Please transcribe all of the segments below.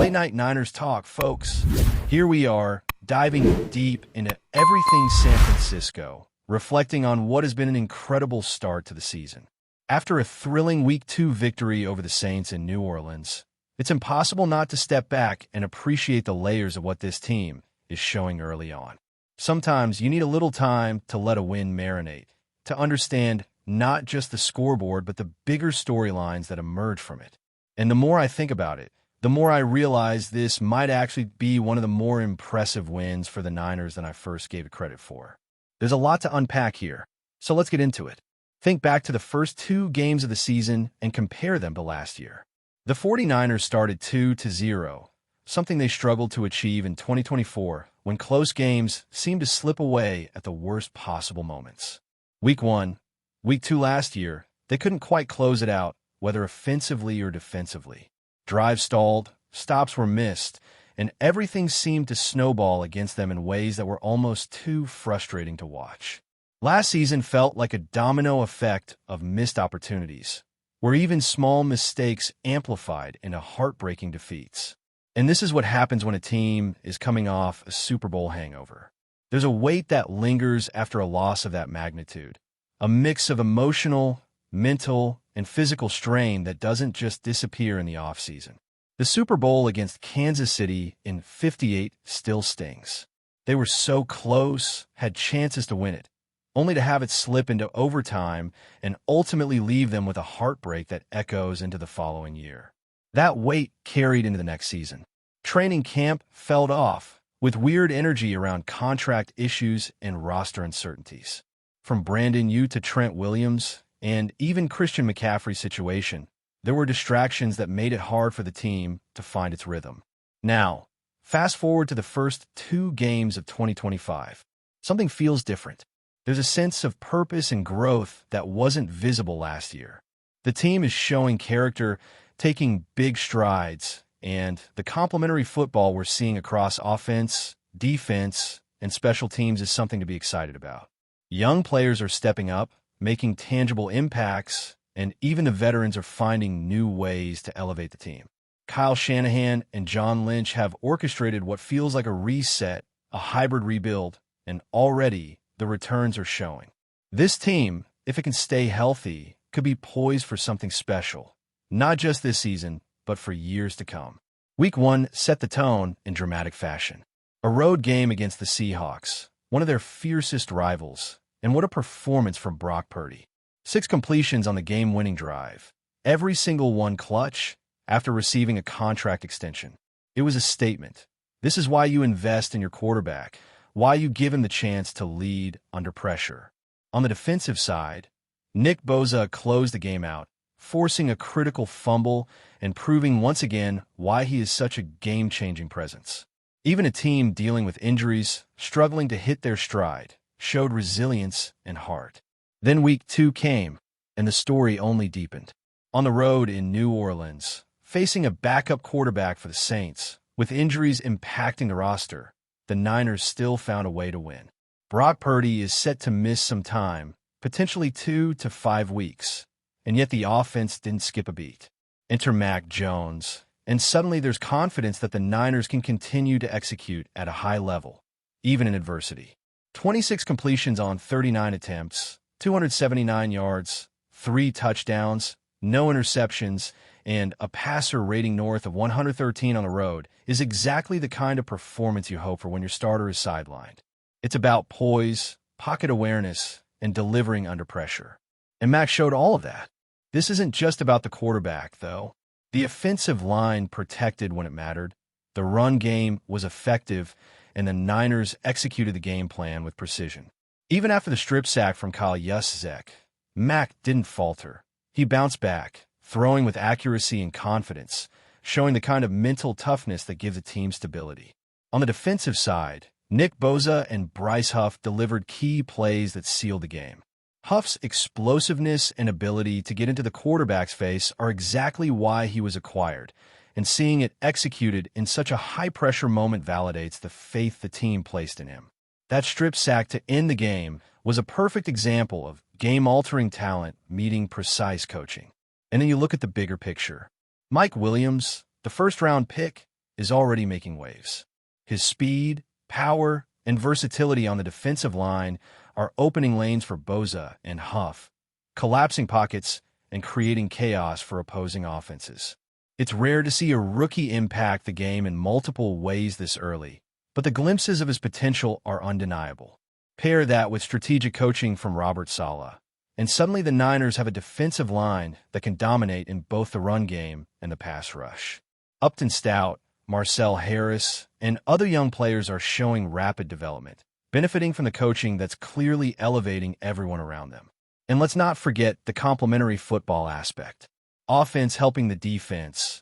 Late Night Niners Talk, folks. Here we are, diving deep into everything San Francisco, reflecting on what has been an incredible start to the season. After a thrilling Week 2 victory over the Saints in New Orleans, it's impossible not to step back and appreciate the layers of what this team is showing early on. Sometimes you need a little time to let a win marinate, to understand not just the scoreboard, but the bigger storylines that emerge from it. And the more I think about it, the more I realize this might actually be one of the more impressive wins for the Niners than I first gave it credit for. There's a lot to unpack here, so let's get into it. Think back to the first 2 games of the season and compare them to last year. The 49ers started 2-0, something they struggled to achieve in 2024 when close games seemed to slip away at the worst possible moments. Week 1, Week 2 last year, they couldn't quite close it out, whether offensively or defensively. Drives stalled, stops were missed, and everything seemed to snowball against them in ways that were almost too frustrating to watch. Last season felt like a domino effect of missed opportunities, where even small mistakes amplified into heartbreaking defeats. And this is what happens when a team is coming off a Super Bowl hangover. There's a weight that lingers after a loss of that magnitude, a mix of emotional, mental, and physical strain that doesn't just disappear in the offseason. The Super Bowl against Kansas City in '58 still stings. They were so close, had chances to win it, only to have it slip into overtime and ultimately leave them with a heartbreak that echoes into the following year. That weight carried into the next season. Training camp fell off, with weird energy around contract issues and roster uncertainties. From Brandon Yu to Trent Williams, and even Christian McCaffrey's situation, there were distractions that made it hard for the team to find its rhythm. Now, fast forward to the first 2 games of 2025. Something feels different. There's a sense of purpose and growth that wasn't visible last year. The team is showing character, taking big strides, and the complementary football we're seeing across offense, defense, and special teams is something to be excited about. Young players are stepping up, making tangible impacts, and even the veterans are finding new ways to elevate the team. Kyle Shanahan and John Lynch have orchestrated what feels like a reset, a hybrid rebuild, and already the returns are showing. This team, if it can stay healthy, could be poised for something special, not just this season, but for years to come. Week 1 set the tone in dramatic fashion. A road game against the Seahawks, one of their fiercest rivals, and what a performance from Brock Purdy. 6 completions on the game-winning drive, every single one clutch after receiving a contract extension. It was a statement. This is why you invest in your quarterback, why you give him the chance to lead under pressure. On the defensive side, Nick Bosa closed the game out, forcing a critical fumble and proving once again why he is such a game-changing presence. Even a team dealing with injuries, struggling to hit their stride, showed resilience and heart. Then Week 2 came, and the story only deepened. On the road in New Orleans, facing a backup quarterback for the Saints, with injuries impacting the roster, the Niners still found a way to win. Brock Purdy is set to miss some time, potentially 2 to 5 weeks, and yet the offense didn't skip a beat. Enter Mac Jones, and suddenly there's confidence that the Niners can continue to execute at a high level, even in adversity. 26 completions on 39 attempts, 279 yards, 3 touchdowns, no interceptions, and a passer rating north of 113 on the road is exactly the kind of performance you hope for when your starter is sidelined. It's about poise, pocket awareness, and delivering under pressure. And Mac showed all of that. This isn't just about the quarterback, though. The offensive line protected when it mattered. The run game was effective, and the Niners executed the game plan with precision. Even after the strip sack from Kyle Juszczyk, Mac didn't falter. He bounced back, throwing with accuracy and confidence, showing the kind of mental toughness that gives a team stability. On the defensive side, Nick Bosa and Bryce Huff delivered key plays that sealed the game. Huff's explosiveness and ability to get into the quarterback's face are exactly why he was acquired, and seeing it executed in such a high-pressure moment validates the faith the team placed in him. That strip sack to end the game was a perfect example of game-altering talent meeting precise coaching. And then you look at the bigger picture. Mike Williams, the first-round pick, is already making waves. His speed, power, and versatility on the defensive line are opening lanes for Bosa and Huff, collapsing pockets and creating chaos for opposing offenses. It's rare to see a rookie impact the game in multiple ways this early, but the glimpses of his potential are undeniable. Pair that with strategic coaching from Robert Saleh, and suddenly the Niners have a defensive line that can dominate in both the run game and the pass rush. Upton Stout, Marcel Harris, and other young players are showing rapid development, benefiting from the coaching that's clearly elevating everyone around them. And let's not forget the complementary football aspect. Offense helping the defense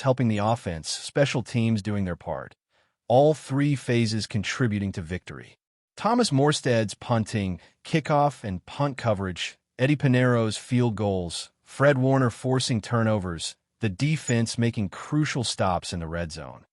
helping the offense, special teams doing their part. All three phases contributing to victory. Thomas Morstead's punting, kickoff, and punt coverage, Eddie Pinheiro's field goals, Fred Warner forcing turnovers, the defense making crucial stops in the red zone.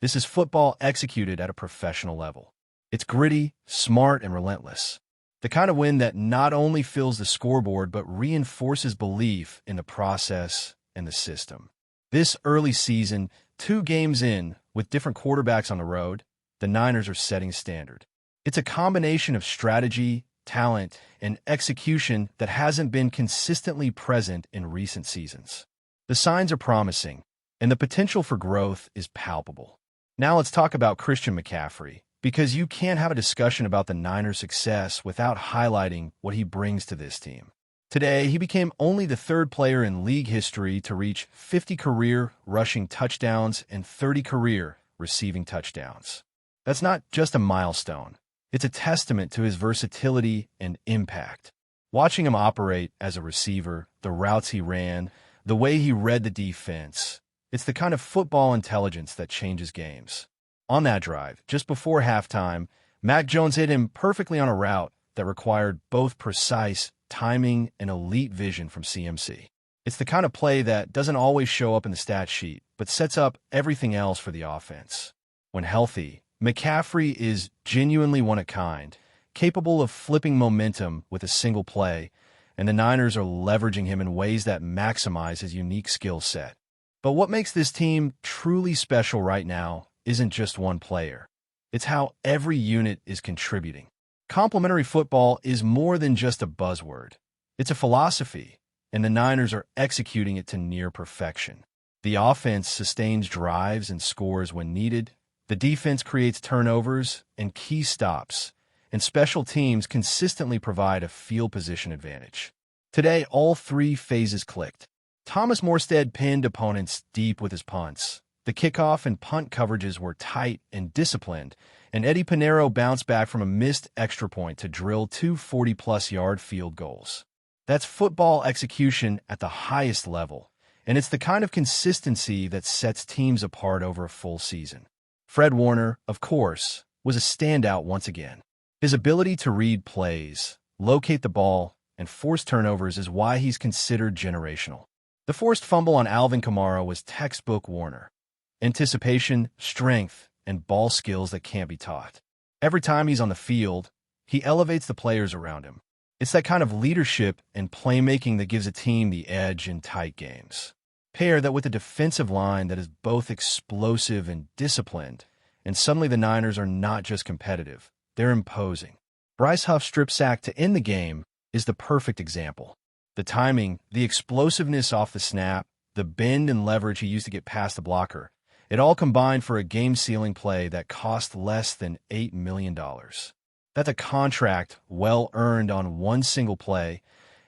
This is football executed at a professional level. It's gritty, smart, and relentless. The kind of win that not only fills the scoreboard but reinforces belief in the process and the system. This early season, 2 games in, with different quarterbacks on the road, the Niners are setting standard. It's a combination of strategy, talent, and execution that hasn't been consistently present in recent seasons. The signs are promising, and the potential for growth is palpable. Now let's talk about Christian McCaffrey, because you can't have a discussion about the Niners' success without highlighting what he brings to this team. Today, he became only the 3rd player in league history to reach 50 career rushing touchdowns and 30 career receiving touchdowns. That's not just a milestone. It's a testament to his versatility and impact. Watching him operate as a receiver, the routes he ran, the way he read the defense, it's the kind of football intelligence that changes games. On that drive, just before halftime, Mac Jones hit him perfectly on a route that required both precise timing and elite vision from CMC. It's the kind of play that doesn't always show up in the stat sheet, but sets up everything else for the offense. When healthy, McCaffrey is genuinely one of a kind, capable of flipping momentum with a single play, and the Niners are leveraging him in ways that maximize his unique skill set. But what makes this team truly special right now isn't just one player. It's how every unit is contributing. Complementary football is more than just a buzzword. It's a philosophy, and the Niners are executing it to near perfection. The offense sustains drives and scores when needed. The defense creates turnovers and key stops, and special teams consistently provide a field position advantage. Today, all 3 phases clicked. Thomas Morstead pinned opponents deep with his punts. The kickoff and punt coverages were tight and disciplined, and Eddie Pinheiro bounced back from a missed extra point to drill 2 40-plus yard field goals. That's football execution at the highest level, and it's the kind of consistency that sets teams apart over a full season. Fred Warner, of course, was a standout once again. His ability to read plays, locate the ball, and force turnovers is why he's considered generational. The forced fumble on Alvin Kamara was textbook Warner. Anticipation, strength, and ball skills that can't be taught. Every time he's on the field, he elevates the players around him. It's that kind of leadership and playmaking that gives a team the edge in tight games. Pair that with a defensive line that is both explosive and disciplined, and suddenly the Niners are not just competitive, they're imposing. Bryce Huff's strip sack to end the game is the perfect example. The timing, the explosiveness off the snap, the bend and leverage he used to get past the blocker, it all combined for a game-sealing play that cost less than $8 million. That's a contract well earned on one single play,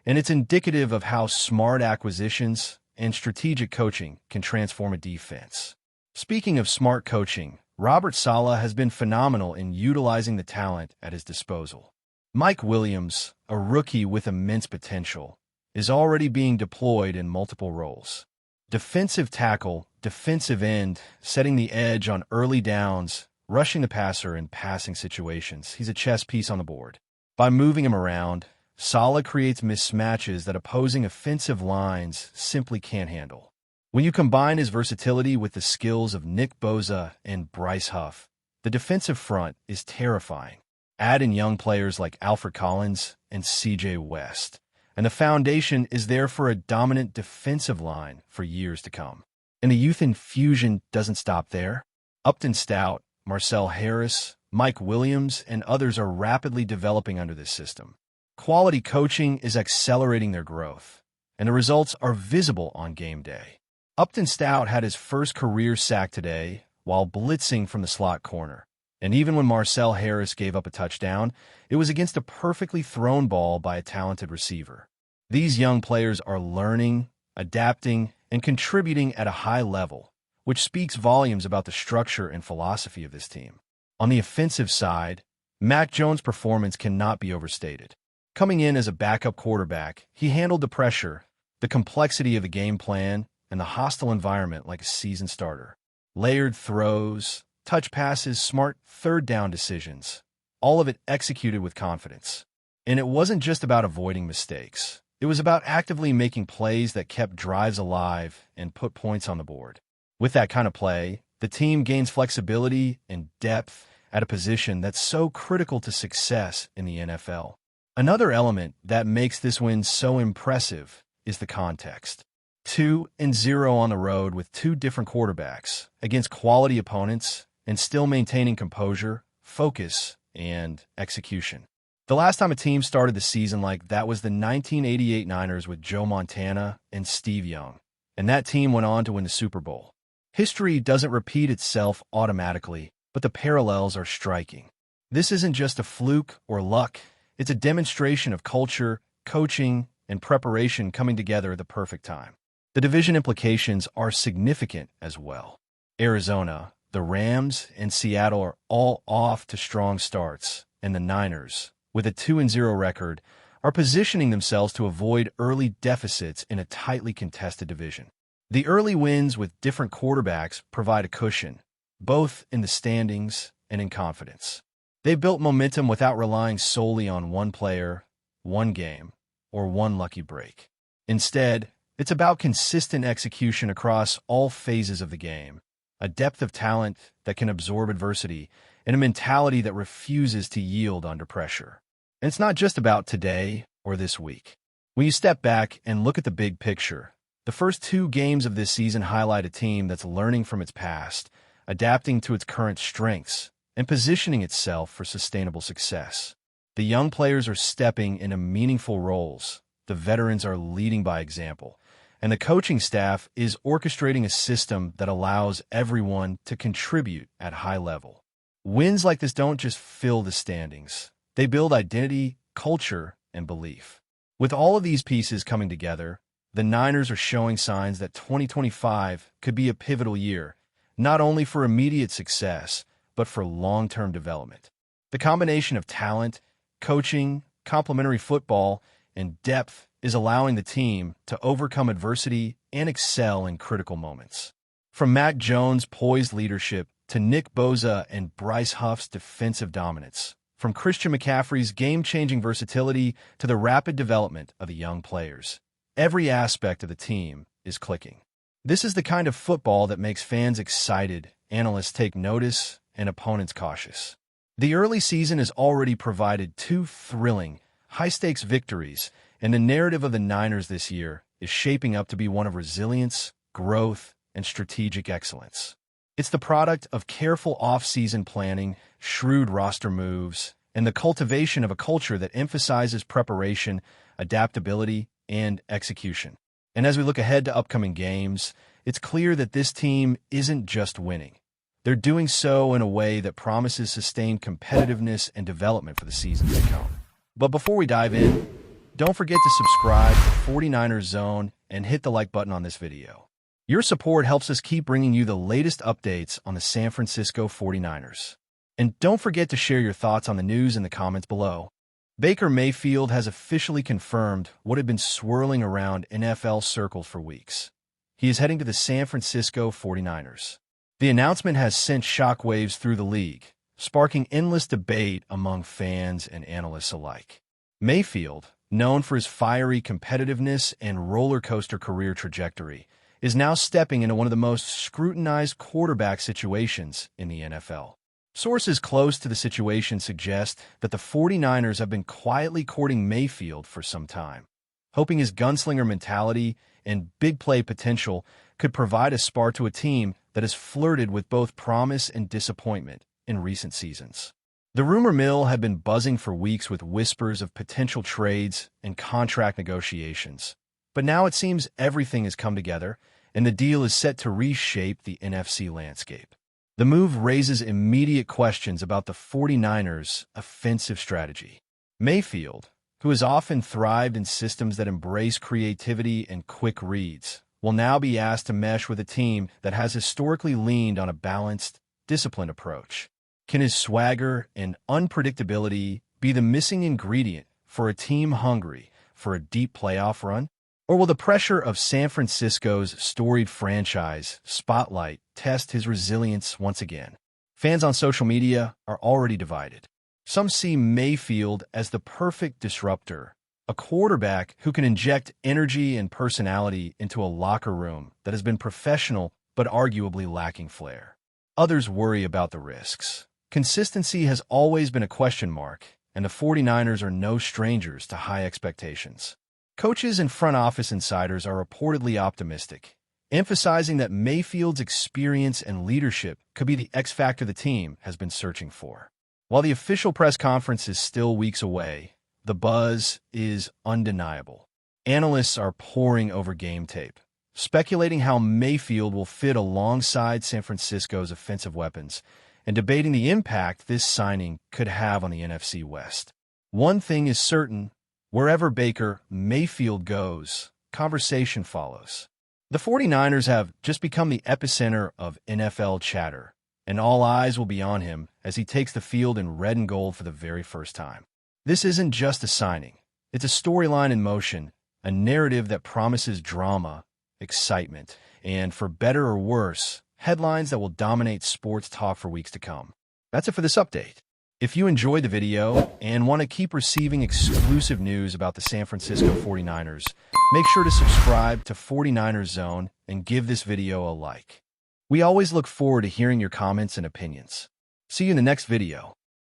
and it's indicative of how smart acquisitions and strategic coaching can transform a defense. Speaking of smart coaching, Robert Saleh has been phenomenal in utilizing the talent at his disposal. Mike Williams, a rookie with immense potential, is already being deployed in multiple roles. Defensive tackle, defensive end, setting the edge on early downs, rushing the passer in passing situations. He's a chess piece on the board. By moving him around, Saleh creates mismatches that opposing offensive lines simply can't handle. When you combine his versatility with the skills of Nick Bosa and Bryce Huff, the defensive front is terrifying. Add in young players like Alfred Collins and C.J. West, and the foundation is there for a dominant defensive line for years to come. And the youth infusion doesn't stop there. Upton Stout, Marcel Harris, Mike Williams, and others are rapidly developing under this system. Quality coaching is accelerating their growth, and the results are visible on game day. Upton Stout had his first career sack today while blitzing from the slot corner. And even when Marcel Harris gave up a touchdown, it was against a perfectly thrown ball by a talented receiver. These young players are learning, adapting, and contributing at a high level, which speaks volumes about the structure and philosophy of this team. On the offensive side, Mac Jones' performance cannot be overstated. Coming in as a backup quarterback, he handled the pressure, the complexity of the game plan, and the hostile environment like a seasoned starter. Layered throws, touch passes, smart third-down decisions, all of it executed with confidence. And it wasn't just about avoiding mistakes. It was about actively making plays that kept drives alive and put points on the board. With that kind of play, the team gains flexibility and depth at a position that's so critical to success in the NFL. Another element that makes this win so impressive is the context. 2-0 on the road with two different quarterbacks against quality opponents and still maintaining composure, focus, and execution. The last time a team started the season like that was the 1988 Niners with Joe Montana and Steve Young, and that team went on to win the Super Bowl. History doesn't repeat itself automatically, but the parallels are striking. This isn't just a fluke or luck, it's a demonstration of culture, coaching, and preparation coming together at the perfect time. The division implications are significant as well. Arizona, the Rams, and Seattle are all off to strong starts, and the Niners, with a 2-0 record, are positioning themselves to avoid early deficits in a tightly contested division. The early wins with different quarterbacks provide a cushion, both in the standings and in confidence. They built momentum without relying solely on one player, one game, or one lucky break. Instead, it's about consistent execution across all phases of the game, a depth of talent that can absorb adversity, and a mentality that refuses to yield under pressure. And it's not just about today or this week. When you step back and look at the big picture, the first two games of this season highlight a team that's learning from its past, adapting to its current strengths, and positioning itself for sustainable success. The young players are stepping into meaningful roles, the veterans are leading by example, and the coaching staff is orchestrating a system that allows everyone to contribute at high level. Wins like this don't just fill the standings. They build identity, culture, and belief. With all of these pieces coming together, the Niners are showing signs that 2025 could be a pivotal year, not only for immediate success, but for long-term development. The combination of talent, coaching, complementary football, and depth is allowing the team to overcome adversity and excel in critical moments. From Mac Jones' poised leadership to Nick Bosa and Bryce Huff's defensive dominance, from Christian McCaffrey's game-changing versatility to the rapid development of the young players, every aspect of the team is clicking. This is the kind of football that makes fans excited, analysts take notice, and opponents cautious. The early season has already provided two thrilling, high-stakes victories, and the narrative of the Niners this year is shaping up to be one of resilience, growth, and strategic excellence. It's the product of careful off-season planning, shrewd roster moves, and the cultivation of a culture that emphasizes preparation, adaptability, and execution. And as we look ahead to upcoming games, it's clear that this team isn't just winning. They're doing so in a way that promises sustained competitiveness and development for the seasons to come. But before we dive in, don't forget to subscribe to 49ers Zone and hit the like button on this video. Your support helps us keep bringing you the latest updates on the San Francisco 49ers. And don't forget to share your thoughts on the news in the comments below. Baker Mayfield has officially confirmed what had been swirling around NFL circles for weeks. He is heading to the San Francisco 49ers. The announcement has sent shockwaves through the league, sparking endless debate among fans and analysts alike. Mayfield, known for his fiery competitiveness and roller coaster career trajectory, is now stepping into one of the most scrutinized quarterback situations in the NFL. Sources close to the situation suggest that the 49ers have been quietly courting Mayfield for some time, hoping his gunslinger mentality and big play potential could provide a spark to a team that has flirted with both promise and disappointment in recent seasons. The rumor mill had been buzzing for weeks with whispers of potential trades and contract negotiations. But now it seems everything has come together, and the deal is set to reshape the NFC landscape. The move raises immediate questions about the 49ers' offensive strategy. Mayfield, who has often thrived in systems that embrace creativity and quick reads, will now be asked to mesh with a team that has historically leaned on a balanced, disciplined approach. Can his swagger and unpredictability be the missing ingredient for a team hungry for a deep playoff run? Or will the pressure of San Francisco's storied franchise spotlight test his resilience once again? Fans on social media are already divided. Some see Mayfield as the perfect disruptor, a quarterback who can inject energy and personality into a locker room that has been professional but arguably lacking flair. Others worry about the risks. Consistency has always been a question mark, and the 49ers are no strangers to high expectations. Coaches and front office insiders are reportedly optimistic, emphasizing that Mayfield's experience and leadership could be the X factor the team has been searching for. While the official press conference is still weeks away, the buzz is undeniable. Analysts are poring over game tape, speculating how Mayfield will fit alongside San Francisco's offensive weapons, and debating the impact this signing could have on the NFC West. One thing is certain, wherever Baker Mayfield goes, conversation follows. The 49ers have just become the epicenter of NFL chatter, and all eyes will be on him as he takes the field in red and gold for the very first time. This isn't just a signing. It's a storyline in motion, a narrative that promises drama, excitement, and, for better or worse, headlines that will dominate sports talk for weeks to come. That's it for this update. If you enjoyed the video and want to keep receiving exclusive news about the San Francisco 49ers, make sure to subscribe to 49ers Zone and give this video a like. We always look forward to hearing your comments and opinions. See you in the next video.